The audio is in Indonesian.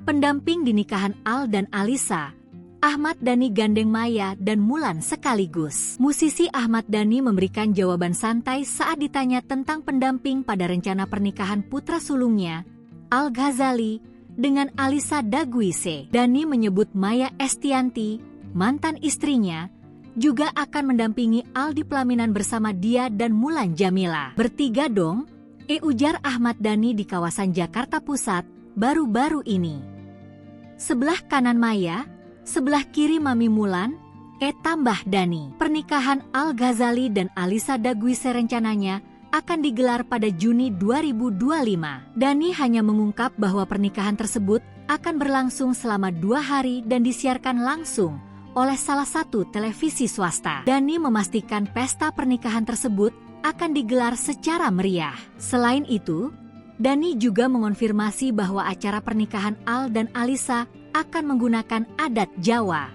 Pendamping di nikahan Al dan Alisa, Ahmad Dhani gandeng Maya dan Mulan sekaligus. Musisi Ahmad Dhani memberikan jawaban santai saat ditanya tentang pendamping pada rencana pernikahan putra sulungnya, Al Ghazali, dengan Alisa Daguise. Dhani menyebut Maya Estianty, mantan istrinya, juga akan mendampingi Al di pelaminan bersama dia dan Mulan Jamila. Bertiga dong, ujar Ahmad Dhani di kawasan Jakarta Pusat baru-baru ini. Sebelah kanan Maya, sebelah kiri Mami Mulan, tambah Dhani. Pernikahan Al Ghazali dan Alisa Daguise rencananya akan digelar pada Juni 2025. Dhani hanya mengungkap bahwa pernikahan tersebut akan berlangsung selama 2 hari dan disiarkan langsung oleh salah satu televisi swasta. Dhani memastikan pesta pernikahan tersebut akan digelar secara meriah. Selain itu, Dhani juga mengonfirmasi bahwa acara pernikahan Al dan Alisa akan menggunakan adat Jawa.